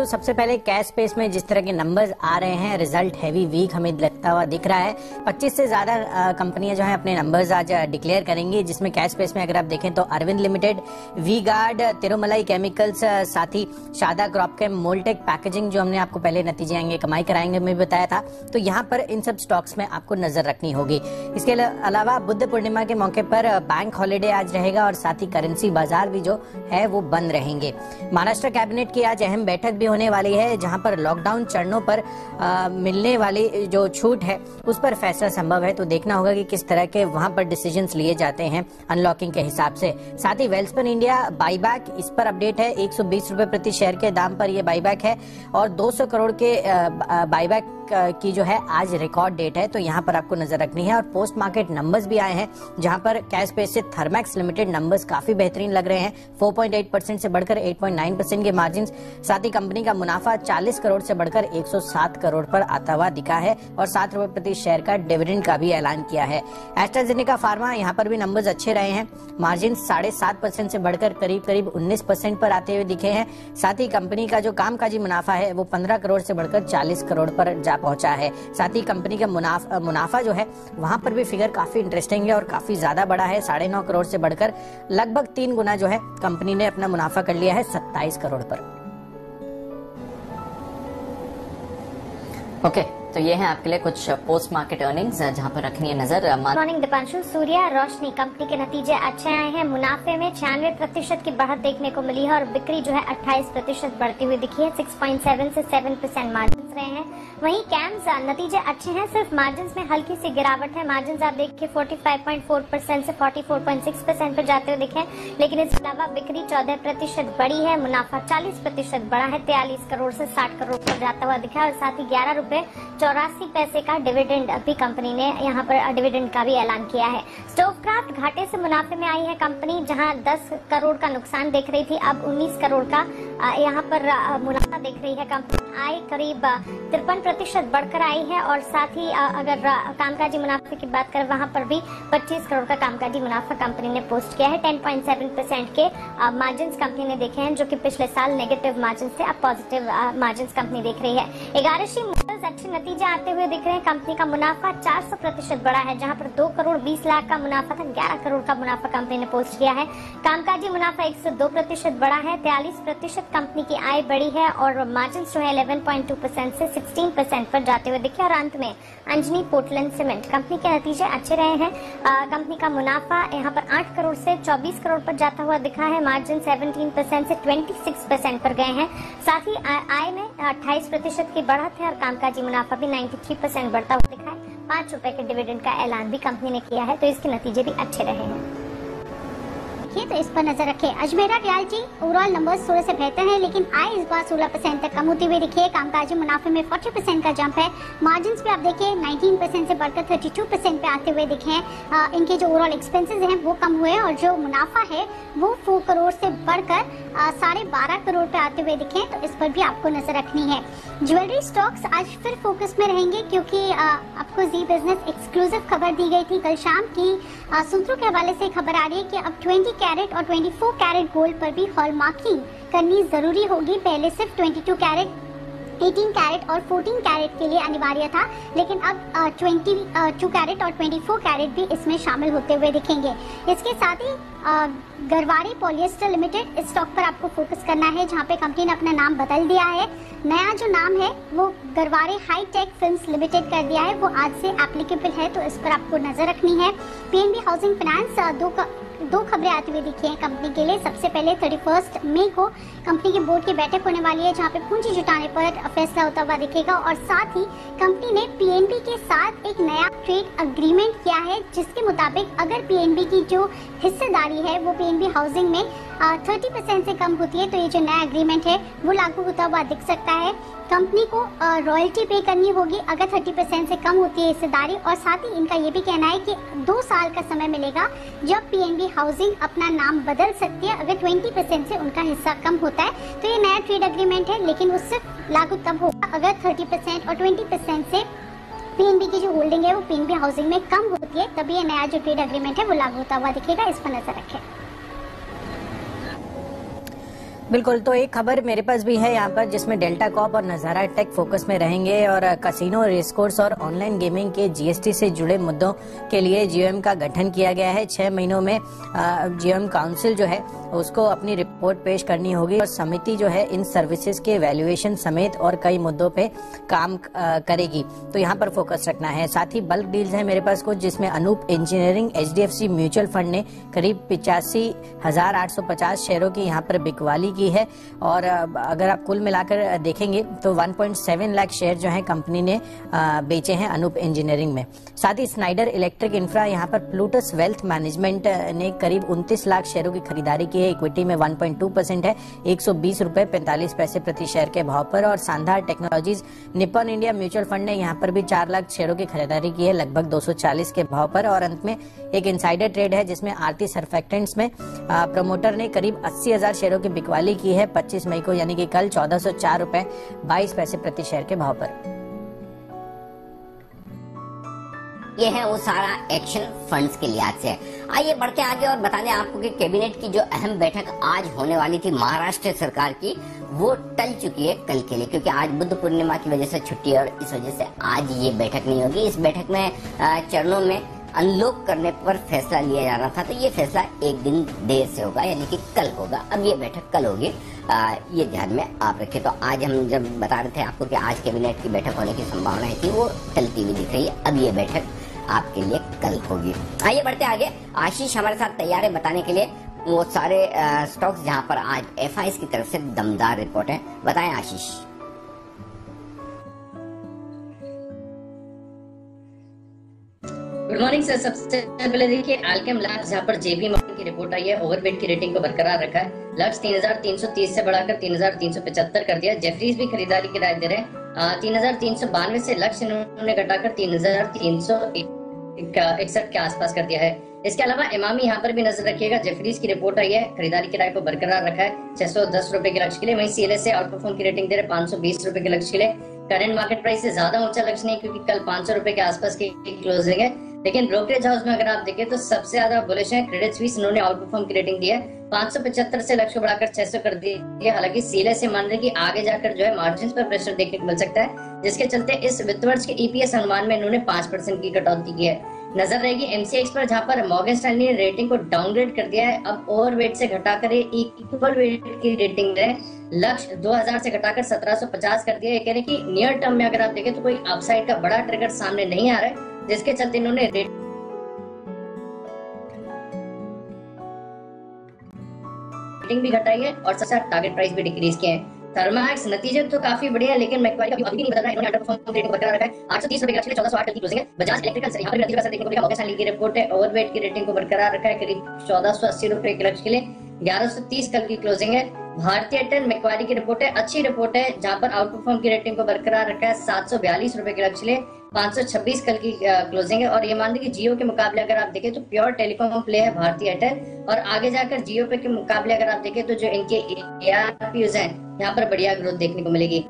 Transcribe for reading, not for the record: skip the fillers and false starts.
तो सबसे पहले कैश स्पेस में जिस तरह के नंबर्स आ रहे हैं, रिजल्ट हैवी वीक हमें लगता हुआ दिख रहा है। 25 से ज्यादा कंपनियां जो है अपने नंबर्स आज डिक्लेयर करेंगी, जिसमें कैश स्पेस में अगर आप देखें तो Arvind limited, V Guard, Tirumalai chemicals, साथ ही शादा क्रॉपकेम, मोल्टेक पैकेजिंग जो हमने आपको पहले नतीजे आएंगे कमाई कराएंगे में बताया था, तो यहाँ पर इन सब स्टॉक्स में आपको नजर रखनी होगी। इसके अलावा बुद्ध पूर्णिमा के मौके पर बैंक हॉलीडे आज रहेगा और साथ ही करेंसी बाजार भी जो है वो बंद रहेंगे। महाराष्ट्र कैबिनेट की आज अहम बैठक भी होने वाली है, जहां पर लॉकडाउन चरणों पर मिलने वाली जो छूट है उस पर फैसला संभव है। तो देखना होगा कि किस तरह के वहां पर डिसीजंस लिए जाते हैं अनलॉकिंग के हिसाब से। साथ ही वेल्सपन इंडिया बाईबैक, इस पर अपडेट है। 120 रुपए प्रति शेयर के दाम पर यह बाईबैक है और 200 करोड़ के बाईबैक की जो है आज रिकॉर्ड डेट है, तो यहाँ पर आपको नजर रखनी है। और पोस्ट मार्केट नंबर्स भी आए हैं, जहां पर कैश स्पेस से थर्मैक्स लिमिटेड नंबर्स काफी बेहतरीन लग रहे हैं। 4.8% से बढ़कर 8.9% के मार्जिन। साथ ही कंपनी का मुनाफा 40 करोड़ से बढ़कर 107 करोड़ पर आता हुआ दिखा है और 7 रुपए प्रति शेयर का डिविडेंड का भी ऐलान किया है। एस्ट्राजेनेका फार्मा, यहाँ पर भी नंबर्स अच्छे रहे हैं। मार्जिन 7.5% से बढ़कर करीब 19% पर आते हुए दिखे हैं। साथ ही कंपनी का जो कामकाजी मुनाफा है वो 15 करोड़ से बढ़कर 40 करोड़ पर जा पहुंचा है। साथ ही कंपनी का मुनाफा जो है वहां पर भी फिगर काफी इंटरेस्टिंग है और काफी ज्यादा बड़ा है। 9.5 करोड़ से बढ़कर लगभग 3 गुना जो है कंपनी ने अपना मुनाफा कर लिया है 27 करोड़ पर। ओके, तो ये है आपके लिए कुछ पोस्ट मार्केट अर्निंग्स जहां पर रखनी है नजर। मॉर्निंग दीपांशु, सूर्या रोशनी कंपनी के नतीजे अच्छे आए हैं। मुनाफे में 96% की बढ़त देखने को मिली है और बिक्री जो है 28% बढ़ती हुई दिखी है। 6.7 से 7% मार्जिन रहे हैं। वहीं कैम्स नतीजे अच्छे हैं, सिर्फ मार्जिन में हल्की सी गिरावट है। मार्जिन आप देखिए 45.4% से 44.6% पर जाते हुए दिखे, लेकिन इसके अलावा बिक्री 14% बढ़ी है। मुनाफा 40% बढ़ा है, 43 करोड़ से 60 करोड़ पर जाता हुआ दिखा है और साथ ही 11 रुपए 84 पैसे का डिविडेंड भी कंपनी ने यहाँ पर डिविडेंड का भी ऐलान किया है। स्टोवक्राफ्ट घाटे से मुनाफे में आई है कंपनी, जहाँ 10 करोड़ का नुकसान देख रही थी, अब 19 करोड़ का यहाँ पर मुनाफा देख रही है कंपनी। आय करीब 53% बढ़कर आई है और साथ ही अगर कामकाजी मुनाफे की बात करें वहाँ पर भी 25 करोड़ का कामकाजी मुनाफा कंपनी ने पोस्ट किया है। 10.7% के मार्जिन कंपनी ने देखे हैं, जो कि पिछले साल नेगेटिव मार्जिन से अब पॉजिटिव मार्जिन कंपनी देख रही है। एगारशी मोटर्स अच्छे नतीजे आते हुए दिख रहे हैं। कंपनी का मुनाफा 400% बढ़ा है, जहां पर 2 करोड़ 20 लाख का मुनाफा था, 11 करोड़ का मुनाफा कंपनी ने पोस्ट किया है। कामकाजी मुनाफा 102% बढ़ा है, 43% कंपनी की आय बढ़ी है और मार्जिन जो है 11.2% से 16% पर जाते हुए दिखे। और अंत में अंजनी पोर्टलैंड सीमेंट कंपनी के नतीजे अच्छे रहे हैं। कंपनी का मुनाफा यहाँ पर 8 करोड़ से 24 करोड़ पर जाता हुआ दिखा है। मार्जिन 17% से 26% पर गए हैं। साथ ही आय में 28% की बढ़त है और कामकाजी मुनाफा भी 93% बढ़ता हुआ दिखा है। 5 रुपए के डिविडेंड का ऐलान भी कंपनी ने किया है, तो इसके नतीजे भी अच्छे रहे हैं। तो इस पर नजर रखें। अजमेरा रियल्टी ओवरऑल नंबर्स थोड़े से बेहतर हैं, लेकिन आय इस बार 16% तक कम होती हुई दिखी है। कामकाजी मुनाफे में 40% का जंप है। मार्जिन पे आप देखिए 19% से बढ़कर 32% पे आते हुए दिखे हैं। इनके जो ओवरऑल एक्सपेंसेस हैं वो कम हुए और जो मुनाफा है वो 4 करोड़ से बढ़कर 12.5 करोड़ पे आते हुए दिखे, तो इस पर भी आपको नजर रखनी है। ज्वेलरी स्टॉक्स आज फिर फोकस में रहेंगे, क्योंकि आपको जी बिजनेस एक्सक्लूसिव खबर दी गई थी कल शाम की। सूत्रों के हवाले से खबर आ रही है कि अब 20 कैरेट और 24 कैरेट गोल्ड पर भी हॉलमार्किंग करनी जरूरी होगी। पहले सिर्फ 22 कैरेट, 18 कैरेट और 14 कैरेट के लिए अनिवार्य था, लेकिन अब 22 कैरेट और 24 कैरेट भी इसमें शामिल होते हुए दिखेंगे। इसके साथ ही गरवारे पॉलिएस्टर लिमिटेड, इस स्टॉक पर आपको फोकस करना है, जहां पे कंपनी ने अपना नाम बदल दिया है। नया जो नाम है वो गरवारे हाईटेक फिल्म्स लिमिटेड कर दिया है, वो आज से एप्लीकेबल है, तो इस पर आपको नजर रखनी है। पीएनबी हाउसिंग फाइनेंस, दो खबरें आती हुई दिखी हैं कंपनी के लिए। सबसे पहले 31 मई को कंपनी के बोर्ड की बैठक होने वाली है, जहां पे पूंजी जुटाने पर फैसला होता हुआ दिखेगा और साथ ही कंपनी ने पीएनबी के साथ एक नया ट्रेड अग्रीमेंट किया है, जिसके मुताबिक अगर पीएनबी की जो हिस्सेदारी है वो पीएनबी हाउसिंग में 30% से कम होती है, तो ये जो नया एग्रीमेंट है वो लागू होता हुआ दिख सकता है। कंपनी को रॉयल्टी पे करनी होगी अगर 30% से कम होती है हिस्सेदारी, और साथ ही इनका ये भी कहना है कि 2 साल का समय मिलेगा जब पीएनबी हाउसिंग अपना नाम बदल सकती है अगर 20% से उनका हिस्सा कम होता है। तो ये नया ट्रेड एग्रीमेंट है, लेकिन वो सिर्फ लागू तब होगा अगर 30% और 20% से पीएनबी की जो होल्डिंग है वो पीएनबी हाउसिंग में कम होती है, तभी ये नया जो ट्रेड एग्रीमेंट है वो लागू होता हुआ दिखेगा। इस पर नजर रखें। बिल्कुल, तो एक खबर मेरे पास भी है यहाँ पर जिसमें डेल्टा कॉर्प और नजारा टेक फोकस में रहेंगे और कसिनो, रेस कोर्स और ऑनलाइन गेमिंग के जीएसटी से जुड़े मुद्दों के लिए जीओएम का गठन किया गया है। 6 महीनों में जीओएम काउंसिल जो है उसको अपनी रिपोर्ट पेश करनी होगी और समिति जो है इन सर्विसेज के वैल्यूएशन समेत और कई मुद्दों पे काम करेगी। तो यहाँ पर फोकस रखना है। साथ ही बल्क डील्स है मेरे पास कुछ, जिसमें Anup engineering HDFC mutual fund ने करीब 85,850 शेयरों की यहाँ पर बिकवाली की है और अगर आप कुल मिलाकर देखेंगे तो 1.7 लाख शेयर जो है कंपनी ने बेचे हैं अनूप इंजीनियरिंग में। साथ ही स्नाइडर इलेक्ट्रिक इंफ्रा यहाँ पर प्लूटस वेल्थ मैनेजमेंट ने करीब 29 लाख शेयरों की खरीदारी की है। इक्विटी में 1.2% है, 120 रुपए 45 पैसे प्रति शेयर के भाव पर। और शानदार technologies Nippon India mutual fund ने यहाँ पर भी 4 लाख शेयरों की खरीदारी की है, लगभग 240 के भाव पर। और अंत में एक इनसाइडर ट्रेड है जिसमें आरती सर्फेक्टेंट्स में प्रमोटर ने करीब 80,000 शेयरों की बिकवाली की है 25 मई को, यानी कि कल 1404 रुपए 22 पैसे प्रति शेयर के भाव पर। ये है वो सारा एक्शन फंड्स के लिहाज से। आइए बढ़ते आगे और बता दें आपको कि कैबिनेट की जो अहम बैठक आज होने वाली थी महाराष्ट्र सरकार की, वो टल चुकी है कल के लिए, क्योंकि आज बुद्ध पूर्णिमा की वजह से छुट्टी है और इस वजह से आज ये बैठक नहीं होगी। इस बैठक में चरणों में अनलॉक करने पर फैसला लिया जाना था, तो ये फैसला एक दिन देर से होगा, यानी कि कल होगा। अब ये बैठक कल होगी, ये ध्यान में आप रखें। तो आज हम जब बता रहे थे आपको कि आज कैबिनेट की बैठक होने की संभावनाएं थी, वो टलती हुई दिख रही है। अब ये बैठक आपके लिए कल होगी। आइए बढ़ते आगे। आशीष हमारे साथ तैयार है बताने के लिए वो सारे स्टॉक्स जहां पर आज एफआईएस की तरफ से दमदार रिपोर्ट है। बताएं आशीष। Good morning sir. सबसे पहले देखिए अल्केम लैब्स जहाँ पर जेपी मॉर्गन की रिपोर्ट आई है, ओवरवेट की रेटिंग को बरकरार रखा है, लक्ष्य 3,330 से बढ़ाकर 3,375 कर दिया। जेफरीज भी खरीदारी की राय दे रहे हैं, 3,392 से लक्ष्य इन्होंने घटाकर 3,361 के आसपास कर दिया है। इसके अलावा इमामी यहाँ पर भी नजर रखिएगा, जेफरीज की रिपोर्ट आई है, खरीदारी की राय को बरकरार रखा है 610 रुपए के लक्ष्य के लिए। वहीं सीएलएस से आउट परफॉर्म की रेटिंग दे रहे 520 रुपए के लक्ष्य के लिए। करंट मार्केट प्राइस से ज्यादा ऊंचा लक्ष्य नहीं, क्योंकि कल 500 रुपए के आसपास की क्लोजिंग है। लेकिन ब्रोकरेज हाउस में अगर आप देखें तो सबसे ज्यादा बुलिश है क्रेडिट स्विस, इन्होंने आउट परफॉर्म की रेटिंग दी है, 575 से लक्ष्य बढ़ाकर 600 कर दी। हालांकि सीएलएस से मान रहे कि आगे जाकर जो है मार्जिन पर प्रेशर देखने को मिल सकता है, जिसके चलते इस वित्त वर्ष के ईपीएस अनुमान में इन्होंने 5% की कटौती की है। नजर रहेगी एमसीएक्स पर, जहां पर मॉर्गन स्टैनली ने रेटिंग को डाउनग्रेड कर दिया है। अब ओवरवेट से घटाकर इक्वल वेट की रेटिंग है, लक्ष्य 2000 से घटाकर 1750 कर दिया। ये कह रहे कि नियर टर्म में अगर आप देखें तो कोई अपसाइड का बड़ा ट्रिगर सामने नहीं आ रहा है, जिसके चलते इन्होंने रेटिंग भी घटाई है और सबसे टारगेट प्राइस भी डिक्रीज किए हैं। थर्माक्स नतीजे तो काफी बढ़िया, लेकिन मैक्वारी अभी नहीं बदल रहा है, इन्होंने अंडरपरफॉर्म रेटिंग बरकरार रखा है 830 रुपए के लक्ष्य के लिए 1408 की क्लोजिंग है। बजाज इलेक्ट्रिकल्स यहाँ पर नतीजा असर देखने को मिलेगा, मॉर्गन स्टैनली की रिपोर्ट है, ओवरवेट की रेटिंग को बरकरार रखा है करीब 1480 रुपए के लक्ष्य के लिए, 1130 कल की क्लोजिंग है। भारतीय एयरटेल मैक्वारी की रिपोर्ट है, अच्छी रिपोर्ट है, जहां पर आउट परफॉर्म की रेटिंग को बरकरार रखा है 742 रुपए के लक्ष्य के लिए, 526 कल की क्लोजिंग है। और ये मान लीजिए कि जियो के मुकाबले अगर आप देखें तो प्योर टेलीकॉम प्ले है भारतीय एयरटेल, और आगे जाकर जियो पे के मुकाबले अगर आप देखें तो जो इनके एआरपीयूज हैं यहाँ पर बढ़िया ग्रोथ देखने को मिलेगी।